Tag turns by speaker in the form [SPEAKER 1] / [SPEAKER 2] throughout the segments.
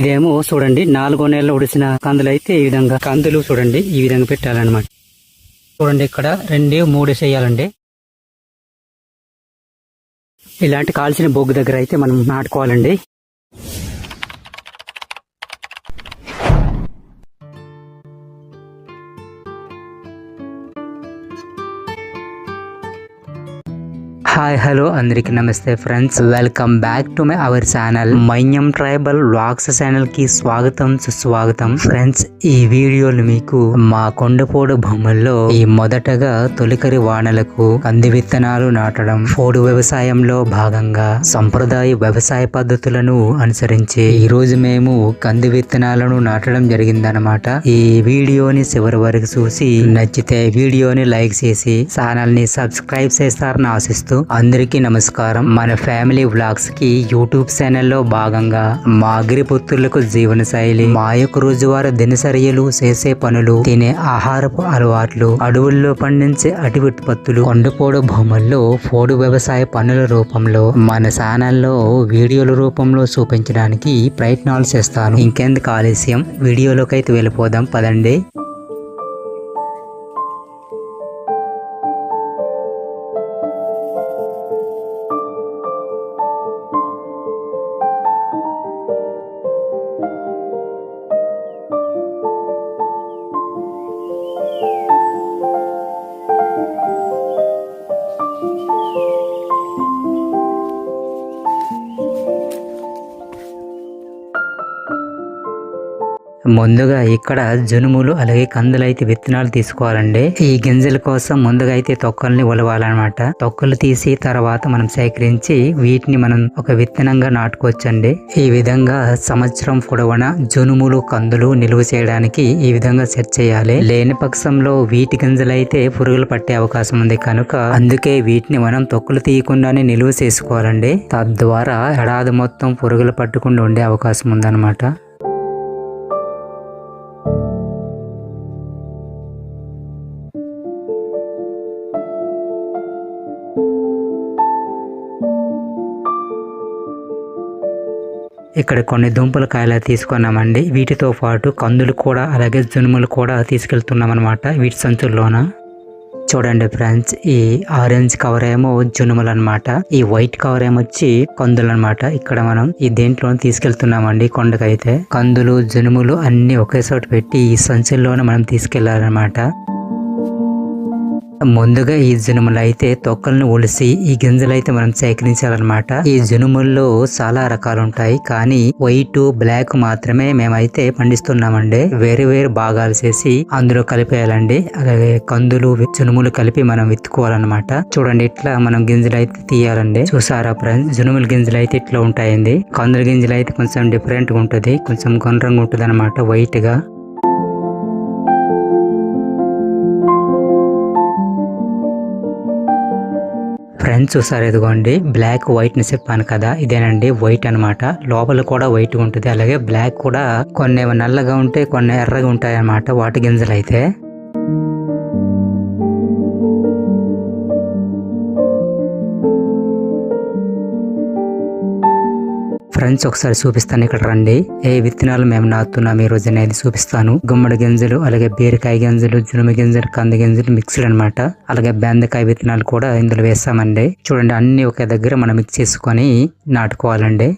[SPEAKER 1] ఇదేమో చూడండి 4వ నెలలో ఉడిసిన కందులు అయితే ఈ విధంగా కందులు చూడండి ఈ విధంగా పెట్టాలన్నమాట. చూడండి ఇక్కడ 2, 3 చేయాలండి. ఇలాంటి కాల్చిన బొగ్గు దగ్గర అయితే మనం నాటుకోవాలండి. హాయ్ హలో అందరికి నమస్తే friends, welcome back to my our channel మైన్యం ట్రైబల్ వ్లాగ్స్ ఛానల్ కి స్వాగతం సుస్వాగతం. ఫ్రెండ్స్, ఈ వీడియోలు మీకు మా కొండపోడు భూముల్లో ఈ మొదటగా తొలికరి వానలకు కంది విత్తనాలు నాటడం, పోడు వ్యవసాయంలో భాగంగా సంప్రదాయ వ్యవసాయ పద్ధతులను అనుసరించి ఈ రోజు మేము కంది విత్తనాలను నాటడం జరిగిందనమాట. ఈ వీడియోని చివరి వరకు చూసి నచ్చితే వీడియోని లైక్ చేసి ఛానల్ ని సబ్స్క్రైబ్ చేస్తారని ఆశిస్తూ అందరికీ నమస్కారం. మన ఫ్యామిలీ వ్లాగ్స్ కి యూట్యూబ్ ఛానల్లో భాగంగా మా అగ్రిపుత్రులకు జీవన శైలి, మా యొక్క రోజువారీ దినచర్యలు, చేసే పనులు, తినే ఆహారపు అలవాట్లు, అడవుల్లో పండించే అటవీ ఉత్పత్తులు, కొండపోడు భూముల్లో పోడు వ్యవసాయ పనుల రూపంలో మన ఛానల్లో వీడియోల రూపంలో చూపించడానికి ప్రయత్నాలు చేస్తాను. ఇంకెందుకు ఆలస్యం, వీడియోలోకి అయితే వెళ్ళిపోదాం పదండి. ముందుగా ఇక్కడ జనుములు అలాగే కందులు అయితే విత్తనాలు తీసుకోవాలండి. ఈ గింజల కోసం ముందుగా అయితే తొక్కల్ని ఒలవాలన్నమాట. తొక్కలు తీసి తర్వాత మనం సేకరించి వీటిని మనం ఒక విత్తనంగా నాటుకోవచ్చండి. ఈ విధంగా సంవత్సరం పొడవునా జనుములు కందులు నిల్వ చేయడానికి ఈ విధంగా సెట్ చేయాలి. లేని పక్షంలో వీటి గింజలు అయితే పురుగులు పట్టే అవకాశం ఉంది కనుక అందుకే వీటిని మనం తొక్కలు తీయకుండానే నిల్వ చేసుకోవాలండి. తద్వారా ఏడాది మొత్తం పురుగులు పట్టకుండా ఉండే అవకాశం ఉందన్నమాట. ఇక్కడ కొన్ని దుంపల కాయలు తీసుకున్నామండి. వీటితో పాటు కందులు కూడా అలాగే జనుములు కూడా తీసుకెళ్తున్నాం అనమాట వీటి సంచుల్లోన. చూడండి ఫ్రెండ్స్, ఈ ఆరెంజ్ కవర్ ఏమో జనుములు అనమాట, ఈ వైట్ కవర్ ఏమొచ్చి కందులు అనమాట. ఇక్కడ మనం ఈ దేంట్లో తీసుకెళ్తున్నామండి కొండకైతే. కందులు జనుములు అన్ని ఒకే చోట పెట్టి ఈ సంచుల్లోన మనం తీసుకెళ్లాలన్నమాట. ముందుగా ఈ జనుములు అయితే తొక్కలను ఒలిసి ఈ గింజలు అయితే మనం సేకరించాలన్నమాట. ఈ జనుముల్లో చాలా రకాలు ఉంటాయి, కానీ వైట్ బ్లాక్ మాత్రమే మేమైతే పండిస్తున్నామండి. వేరే వేరే భాగాలు చేసి అందులో కలిపేయాలండి. అలాగే కందులు జనుములు కలిపి మనం విత్తుకోవాలన్నమాట. చూడండి, ఇట్లా మనం గింజలు అయితే తీయాలండి. చూసారా ఫ్రెండ్స్, జనుముల గింజలు అయితే ఇట్లా ఉంటాయండి. కందుల గింజలు అయితే కొంచెం డిఫరెంట్ గా ఉంటది, కొంచెం గుండ్రంగా ఉంటది అనమాట, వైట్ గా. ఫ్రెండ్స్ చూసారు, ఇదిగోండి బ్లాక్ వైట్ ని చెప్పాను కదా, ఇదేనండి వైట్ అనమాట. లోపల కూడా వైట్ ఉంటుంది, అలాగే బ్లాక్ కూడా కొన్ని నల్లగా ఉంటాయి, కొన్ని ఎర్రగా ఉంటాయి అన్నమాట వాటి గింజలు అయితే. ఫ్రెండ్స్ ఒకసారి చూపిస్తాను, ఇక్కడ రండి. ఏ విత్తనాలు మేము నాటుతున్నాం ఈ రోజు అనేది చూపిస్తాను. గుమ్మడి గింజలు, అలాగే బీరకాయ గింజలు, జునుము గింజలు, కంది గింజలు మిక్స్డ్ అనమాట. అలాగే బెండకాయ విత్తనాలు కూడా ఇందులో వేస్తామండి. చూడండి, అన్ని ఒకే దగ్గర మనం మిక్స్ చేసుకొని నాటుకోవాలండి.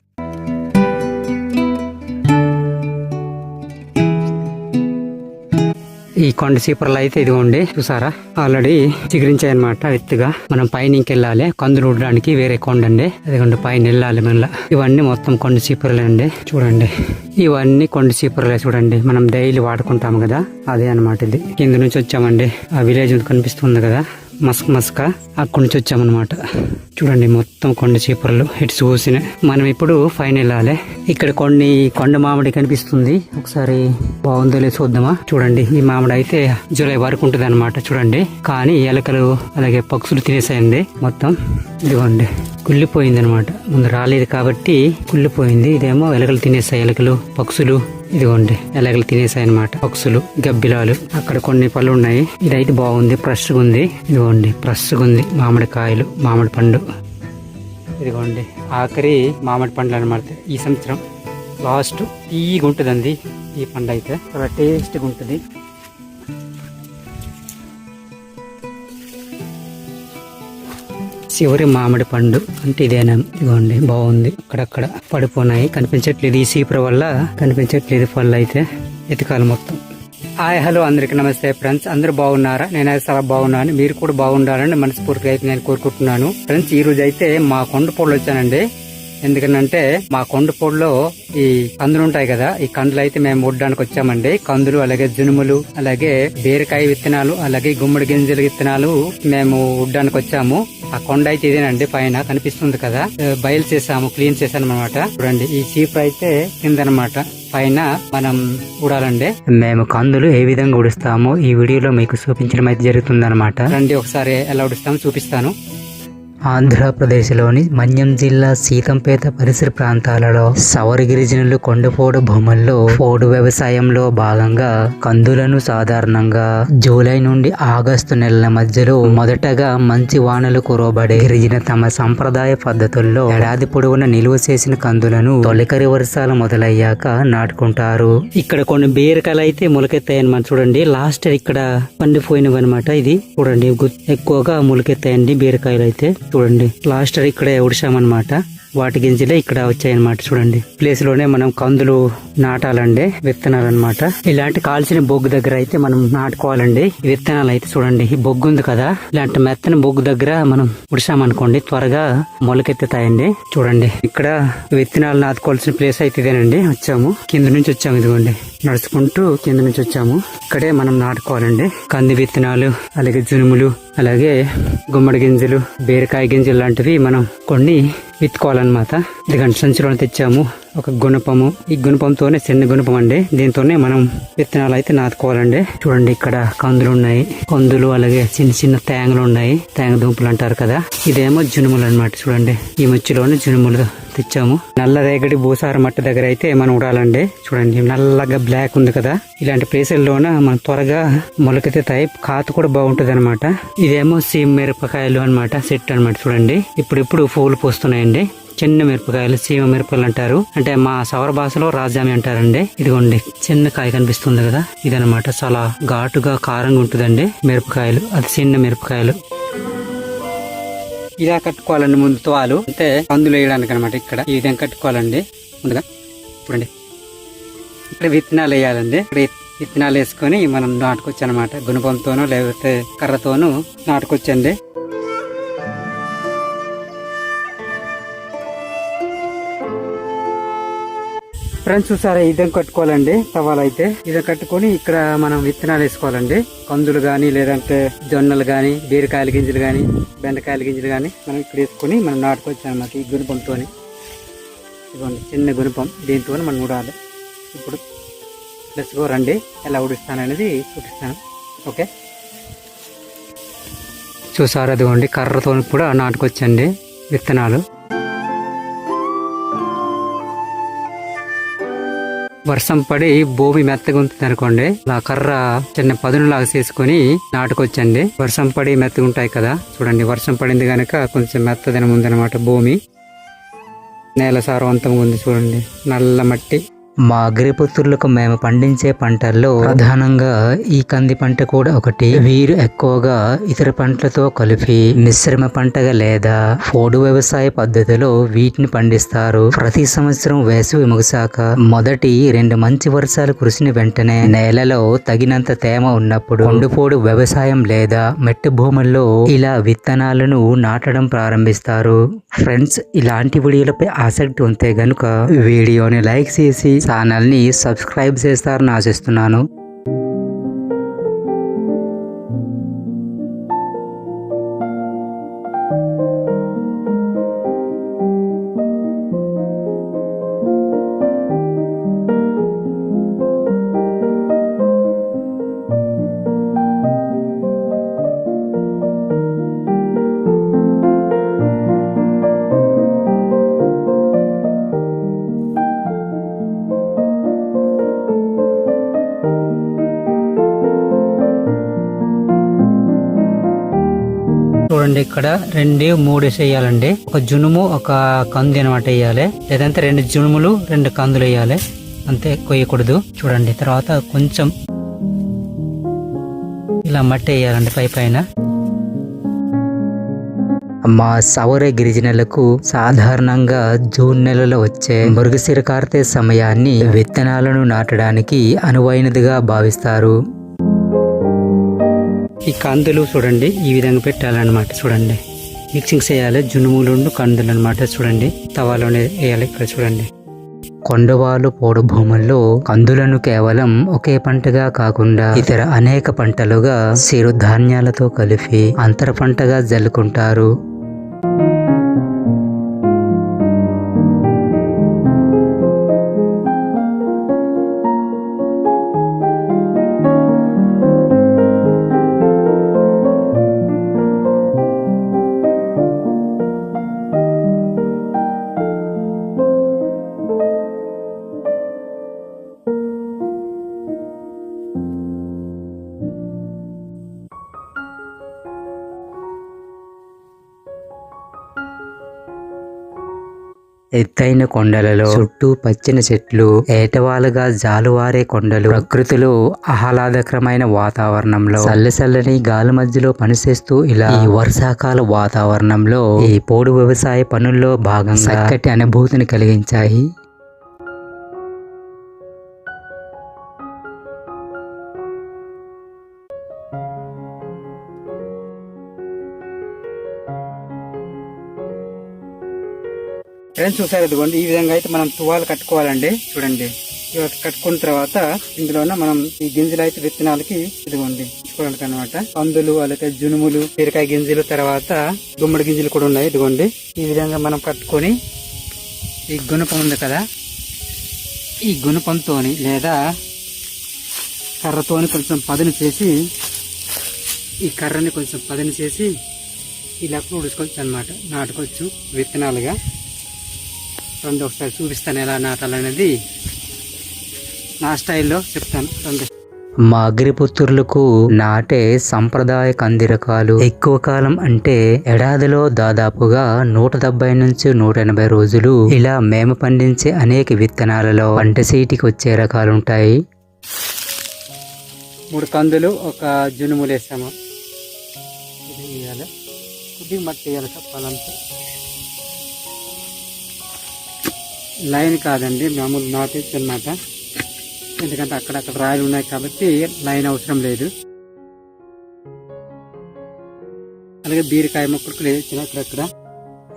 [SPEAKER 1] ఈ కొండ చీపురలు అయితే ఇదిగోండి, చూసారా ఆల్రెడీ చిగురించాయన్నమాట. ఎత్తుగా మనం పైన ఇంకెళ్ళాలి. కందులు ఉడడానికి వేరే కొండ అండి, అదిగోండి పైన వెళ్ళాలి మళ్ళీ. ఇవన్నీ మొత్తం కొండ చీపురలే అండి. చూడండి, ఇవన్నీ కొండ చీపురలే. చూడండి, మనం డైలీ వాడుకుంటాం కదా, అదే అనమాట. ఇది కింద నుంచి వచ్చామండి. ఆ విలేజ్ కనిపిస్తుంది కదా, మస్క అక్కడి నుంచి వచ్చామన్నమాట. చూడండి, మొత్తం కొండ చీపురలు ఇటు చూసిన. మనం ఇప్పుడు పైన వెళ్ళాలి. ఇక్కడ కొన్ని కొండ మామిడి కనిపిస్తుంది, ఒకసారి బాగుందో లేదో చూద్దామా. చూడండి, ఈ మామిడి అయితే జూలై వరకు ఉంటుంది అనమాట. చూడండి, కానీ ఎలకలు అలాగే పక్షులు తినేసాయండి మొత్తం. ఇదిగోండి, కుళ్ళిపోయింది అనమాట. ముందు రాలేదు కాబట్టి కుళ్ళిపోయింది. ఇదేమో ఎలకలు తినేసాయి, ఎలకలు పక్షులు. ఇదిగోండి, ఎలకలు తినేసాయి అనమాట, పక్షులు గబ్బిలాలు. అక్కడ కొన్ని పళ్ళు ఉన్నాయి. ఇదైతే బాగుంది, ఫ్రెష్ గా ఉంది. ఇదిగోండి, ఫ్రెష్ గా ఉంది మామిడి కాయలు, మామిడి పండు. ఇదిగోండి, ఆఖరి మామిడి పండ్లు అనమాట ఈ సంవత్సరం.
[SPEAKER 2] లాస్ట్ తీయగా ఉంటుందండి ఈ పండు అయితే, చాలా టేస్ట్గా ఉంటుంది. చివరి మామిడి పండు అంటే ఇదేనా, ఇదిగోండి బాగుంది. అక్కడక్కడ పడిపోయినాయి, కనిపించట్లేదు. ఈ సీపుర వల్ల కనిపించట్లేదు పళ్ళు అయితే, ఎతకాలి మొత్తం. హాయ్ హలో అందరికి నమస్తే ఫ్రెండ్స్, అందరూ బాగున్నారా? నేనైతే చాలా బాగున్నాను, మీరు కూడా బాగుండాలని మనస్ఫూర్తిగా అయితే నేను కోరుకుంటున్నాను. ఫ్రెండ్స్, ఈ రోజు అయితే మా కొండపూడలు వచ్చానండి. ఎందుకనంటే మా కొండపూడిలో ఈ కందులు ఉంటాయి కదా, ఈ కందులు అయితే మేము వడ్డానికి వచ్చామండి. కందులు, అలాగే జునుములు, అలాగే బీరకాయ విత్తనాలు, అలాగే గుమ్మడి గింజల విత్తనాలు మేము వడ్డానికి వచ్చాము. ఆ కొండ అయితే ఇదేనండి, పైన కనిపిస్తుంది కదా, బయలు చేసాము, క్లీన్ చేశాను అనమాట. చూడండి, ఈ చీపురు అయితే కిందనమాట, పైన మనం ఉడాలండి. మేము కందులు ఏ విధంగా ఉడుస్తామో ఈ వీడియోలో మీకు చూపించడం అయితే జరుగుతుంది అనమాట. రండి ఒకసారి ఎలా ఉడుస్తామో చూపిస్తాను.
[SPEAKER 1] ఆంధ్రప్రదేశ్లోని మన్యం జిల్లా సీతంపేట పరిసర ప్రాంతాలలో సవర గిరిజనులు కొండపోడు భూముల్లో పోడు వ్యవసాయంలో భాగంగా కందులను సాధారణంగా జూలై నుండి ఆగస్టు నెలల మధ్యలో మొదటగా మంచి వానలు కురవబడే గిరిజన తమ సంప్రదాయ పద్ధతుల్లో ఏడాది పొడవున నిలువ చేసిన కందులను తొలకరి వర్షాలు మొదలయ్యాక నాటుకుంటారు.
[SPEAKER 2] ఇక్కడ కొన్ని బీరకాయలు అయితే మొలకెత్తాయన్నమాట. చూడండి, లాస్ట్ ఇక్కడ పండిపోయినవి అనమాట. ఇది చూడండి, ఎక్కువగా మొలకెత్తాయండి బీరకాయలు అయితే. చూడండి, లాస్ట్ ఇక్కడే ఉడిసామన్నమాట. వాటి గింజలే ఇక్కడ వచ్చాయన్నమాట. చూడండి, ప్లేస్ లోనే మనం కందులు నాటాలండి, విత్తనాలు అనమాట. ఇలాంటి కాల్చిన బొగ్గు దగ్గర అయితే మనం నాటుకోవాలండి ఈ విత్తనాలు అయితే. చూడండి, ఈ బొగ్గు ఉంది కదా, ఇలాంటి మెత్తని బొగ్గు దగ్గర మనం ఉడిసామనుకోండి త్వరగా మొలకెత్తుతాయండి. చూడండి, ఇక్కడ విత్తనాలు నాటుకోవాల్సిన ప్లేస్ అయితే ఇదేనండి. వచ్చాము, కింద నుంచి వచ్చాము, ఇదిగోండి నడుచుకుంటూ కింద నుంచి వచ్చాము. ఇక్కడే మనం నాటుకోవాలండి కంది విత్తనాలు, అలాగే జునుములు, అలాగే గుమ్మడి గింజలు, బీరకాయ గింజలు లాంటివి మనం కొన్ని విత్తుకోవాలన్నమాట. ఎందుకంటే సంచులను తెచ్చాము ఒక గుణపము. ఈ గుణపంతోనే, చిన్న గుణపం అండి, దీంతోనే మనం విత్తనాలు అయితే నాటుకోవాలండి. చూడండి, ఇక్కడ కందులు ఉన్నాయి, కందులు అలాగే చిన్న చిన్న తేంగలు ఉన్నాయి, తేంగ దుంపలు అంటారు కదా. ఇదేమో జునుములు అనమాట. చూడండి, ఈ మధ్యలోనే జునుములు తెచ్చాము. నల్ల రేగడి భూసార మట్టి దగ్గర అయితే మనం ఉడాలండి. చూడండి, నల్లగా బ్లాక్ ఉంది కదా, ఇలాంటి ప్లేసుల్లోన మనం త్వరగా మొలకెత్తుతాయి, కాత కూడా బాగుంటది అనమాట. ఇదేమో సీమ మిరపకాయలు అనమాట, సెట్ అనమాట. చూడండి, ఇప్పుడు పూలు పోస్తున్నాయండి. చిన్న మిరపకాయలు సీమ మిరపకాయలు అంటారు, అంటే మా సౌర భాషలో రాజామి అంటారండి. ఇదిగోండి, చిన్న కాయ కనిపిస్తుంది కదా, ఇదనమాట. చాలా ఘాటుగా కారంగా ఉంటుందండి మిరపకాయలు, అది చిన్న మిరపకాయలు. ఇలా కట్టుకోవాలండి ముందు తోలు, అంటే కందులు వేయడానికి అనమాట. ఇక్కడ ఈ విధంగా కట్టుకోవాలండి ముందుగా. చూడండి, ఇక్కడ విత్తనాలు వేయాలండి. ఇక్కడ విత్తనాలు వేసుకొని మనం నాటుకోవచ్చు అనమాట. గుణపంతోనో లేకపోతే కర్రతోనూ నాటుకోవచ్చండి. ఫ్రెండ్స్, చూసారా, ఇదం కట్టుకోవాలండి తవాలు అయితే. ఇదం కట్టుకొని ఇక్కడ మనం విత్తనాలు వేసుకోవాలండి. కందులు గాని, లేదంటే జొన్నలు గాని, బీరకాయల గింజలు గాని, బెండకాయల గింజలు గాని మనం ఇక్కడ వేసుకొని మనం నాటుకోవచ్చు అనమాట. ఈ గుణపంతో, ఇదిగోండి చిన్న గుణపం, దీంతో మనం ఉడాలి. ఇప్పుడు ప్లస్ రండి, ఎలా ఉడిస్తాను అనేది చూపిస్తాను. ఓకే, చూసారా, అదిగోండి కర్రతో కూడా నాటుకోవచ్చండి విత్తనాలు. వర్షం పడి భూమి మెత్తగా ఉంటుంది అనుకోండి, ఆ కర్ర చిన్న పదునులాగా చేసుకుని నాటుకొచ్చండి. వర్షం పడి మెత్తగా ఉంటాయి కదా, చూడండి వర్షం పడింది కనుక కొంచెం మెత్తదనం ఉందన్నమాట. భూమి నేల సారవంతంగా ఉంది. చూడండి, నల్ల మట్టి.
[SPEAKER 1] మా అగ్రిపుత్రులకు మేము పండించే పంటల్లో ప్రధానంగా ఈ కంది పంట కూడా ఒకటి. వీరు ఎక్కువగా ఇతర పంటలతో కలిపి మిశ్రమ పంటగా లేదా పోడు వ్యవసాయ పద్ధతిలో వీటిని పండిస్తారు. ప్రతి సంవత్సరం వేసవి ముగిసాక మొదటి 2 మంచి వర్షాలు కురిసిన వెంటనే నేలలో తగినంత తేమ ఉన్నప్పుడు కొండపోడు వ్యవసాయం లేదా మెట్టు భూముల్లో ఇలా విత్తనాలను నాటడం ప్రారంభిస్తారు. ఫ్రెండ్స్, ఇలాంటి వీడియోలపై ఆసక్తి ఉంటే గనుక వీడియోని లైక్ చేసి ఛానల్ని సబ్స్క్రైబ్ చేస్తారని ఆశిస్తున్నాను.
[SPEAKER 2] చూడండి ఇక్కడ 2, 3 వేసేయాలండి. ఒక జునుము ఒక కంది అనమాట వేయాలి, లేదంటే 2 జునుములు 2 కందులు వేయాలి, అంతే కొయ్యకూడదు. చూడండి తర్వాత కొంచెం ఇలా మట్టి వేయాలండి పైన.
[SPEAKER 1] మా సౌర గిరిజనులకు సాధారణంగా జూన్ నెలలో వచ్చే మృగశిర కార్తె సమయాన్ని విత్తనాలను నాటడానికి అనువైనదిగా భావిస్తారు.
[SPEAKER 2] ఈ కందులు చూడండి ఈ విధంగా పెట్టాలన్నమాట. చూడండి మిక్సింగ్ చేయాలి, జునుములు కందులు అనమాట. చూడండి తవాలోనే వేయాలి. ఇక్కడ చూడండి
[SPEAKER 1] కొండవాలు పోడు భూముల్లో కందులను కేవలం ఒకే పంటగా కాకుండా ఇతర అనేక పంటలుగా చిరుధాన్యాలతో కలిపి అంతర పంటగా జల్లుకుంటారు. ఎత్తైన కొండలలో చుట్టూ పచ్చని చెట్లు, ఏటవాలుగా జాలువారే కొండలు, ప్రకృతిలో ఆహ్లాదకరమైన వాతావరణంలో చల్లచల్లని గాలి మధ్యలో పనిచేస్తూ ఇలా ఈ వర్షాకాల వాతావరణంలో ఈ పోడు వ్యవసాయ పనుల్లో భాగంగా చక్కటి అనుభూతిని కలిగించాయి.
[SPEAKER 2] ఫ్రెండ్స్ చూసారు, ఇదిగోండి ఈ విధంగా అయితే మనం తువాలు కట్టుకోవాలండి. చూడండి ఇవాళ కట్టుకున్న తర్వాత ఇందులోన మనం ఈ గింజలు అయితే విత్తనాలకి ఇదిగోండి చూడాలి అనమాట. కందులు, అలాగే జునుములు, బీరకాయ గింజలు, తర్వాత గుమ్మడి గింజలు కూడా ఉన్నాయి. ఇదిగోండి ఈ విధంగా మనం కట్టుకొని ఈ గుణపం ఉంది కదా, ఈ గుణపంతోని లేదా కర్రతోని కొంచెం పదును చేసి, ఈ కర్రని కొంచెం పదును చేసి ఇలా కూడుకోవచ్చు అనమాట. నాటుకోవచ్చు విత్తనాలుగా. రెండు ఒకసారి చూపిస్తాను ఎలా నాటాలనేది, నా స్టైల్లో చెప్తాను.
[SPEAKER 1] మా అగ్రిపుత్రులకు నాటే సంప్రదాయ కంది రకాలు ఎక్కువ కాలం అంటే ఏడాదిలో దాదాపుగా 170 నుంచి 180 రోజులు ఇలా మేము పండించే అనేక విత్తనాలలో పంట సీటికి వచ్చే రకాలుంటాయి.
[SPEAKER 2] 3 కందులు, ఒక జునుములు వేసాము. కొద్దిగా మట్టి వేయాలి చెప్పాలంటే. లైన్ కాదండి, మామూలు నాటేసి అన్నమాట. ఎందుకంటే అక్కడక్కడ రాయలు ఉన్నాయి కాబట్టి లైన్ అవసరం లేదు. అలాగే బీరకాయ మొక్కలు వేసిన అక్కడక్కడ.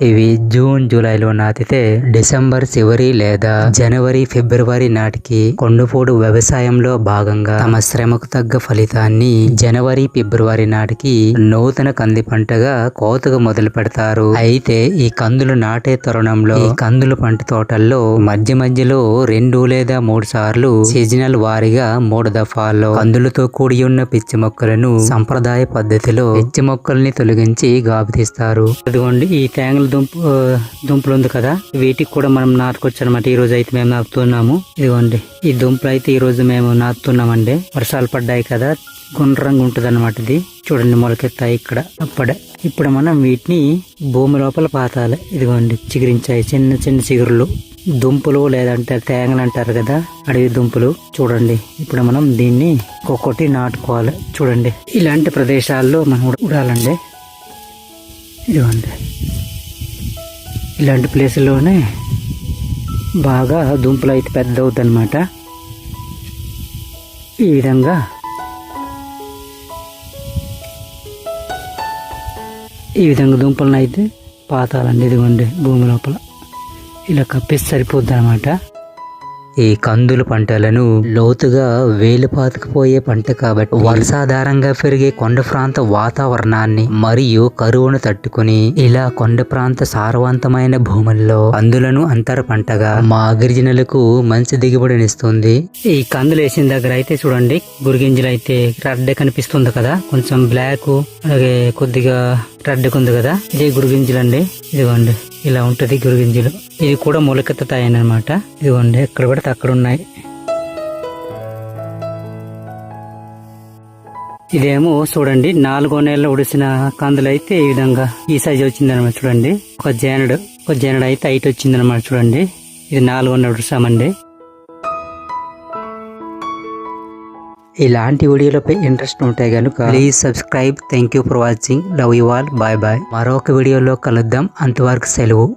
[SPEAKER 1] ఇవి జూన్ జూలైలో నాటితే డిసెంబర్ చివరి లేదా జనవరి ఫిబ్రవరి నాటికి కొండపోడు వ్యవసాయంలో భాగంగా తమ శ్రమకు తగ్గ ఫలితాన్ని జనవరి ఫిబ్రవరి నాటికి నూతన కంది పంటగా కోతగా మొదలు పెడతారు. అయితే ఈ కందులు నాటే తరుణంలో ఈ కందుల పంట తోటల్లో మధ్య మధ్యలో 2 లేదా 3 సార్లు సీజనల్ వారీగా 3 దఫాల్లో కందులతో కూడి ఉన్న పిచ్చి మొక్కలను సంప్రదాయ పద్ధతిలో పిచ్చి మొక్కల్ని తొలగించి గాబు తీస్తారు.
[SPEAKER 2] అదిగోండి ఈ తేంగల దుంపలు ఉంది కదా, వీటికి కూడా మనం నాటుకోవచ్చు అనమాట. ఈ రోజు అయితే మేము నాటుతున్నాము. ఇదిగోండి ఈ దుంపలు అయితే ఈ రోజు మేము నాటుతున్నామండి. వర్షాలు పడ్డాయి కదా, గుండ్రంగా ఉంటది అనమాట. ఇది చూడండి మొలకెత్తాయి ఇక్కడ అప్పుడే. ఇప్పుడు మనం వీటిని భూమి లోపల పాతాలి. ఇదిగోండి చిగురించాయి చిన్న చిన్న చిగురులు, దుంపలు లేదంటే తేంగలు అంటారు కదా, అడవి దుంపలు. చూడండి ఇప్పుడు మనం దీన్ని ఒక్కొక్కటి నాటుకోవాలి. చూడండి ఇలాంటి ప్రదేశాల్లో మనం ఉడాలండి. ఇదిగోండి ఇలాంటి ప్లేసుల్లోనే బాగా దుంపలు అయితే పెద్ద అవుతుంది అనమాట. ఈ విధంగా దుంపలను అయితే పాతాలండి. ఇదిగోండి భూమి లోపల ఇలా కప్పేసి సరిపోద్ది అనమాట.
[SPEAKER 1] ఈ కందుల పంటలను లోతుగా వేలుపాతుకుపోయే పంట కాబట్టి వర్షాధారంగా పెరిగే కొండ ప్రాంత వాతావరణాన్ని మరియు కరువును తట్టుకుని ఇలా కొండ ప్రాంత సారవంతమైన భూముల్లో కందులను అంతర పంటగా మా గిరిజనులకు మంచి దిగుబడినిస్తుంది.
[SPEAKER 2] ఈ కందులు వేసిన దగ్గర అయితే చూడండి గురిగింజలు అయితే రెడ్ కనిపిస్తుంది కదా, కొంచెం బ్లాక్ అలాగే కొద్దిగా రెడ్ ఉంది కదా, ఇదే గురిగింజలు అండి. ఇదిగోండి ఇలా ఉంటది గురిగింజలు. ఇది కూడా మొలకెత్తుతాయన్నమాట. ఇదిగోండి ఎక్కడ పడితే అక్కడ ఉన్నాయి. ఇదేమో చూడండి 4వ నెలలో ఉడిసిన కందులు అయితే ఈ విధంగా ఈ సైజ్ వచ్చిందనమాట చూడండి. ఒక జేనడు అయితే హైట్ వచ్చిందనమాట చూడండి. ఇది 4వ నెల ఉడిసామండి.
[SPEAKER 1] ఇలాంటి వీడియోలపై ఇంట్రెస్ట్ ఉంటాయి కనుక please subscribe. Thank you for watching. Love you all. Bye bye. మరొక వీడియోలో కలుద్దాం. అంతవరకు సెలవు.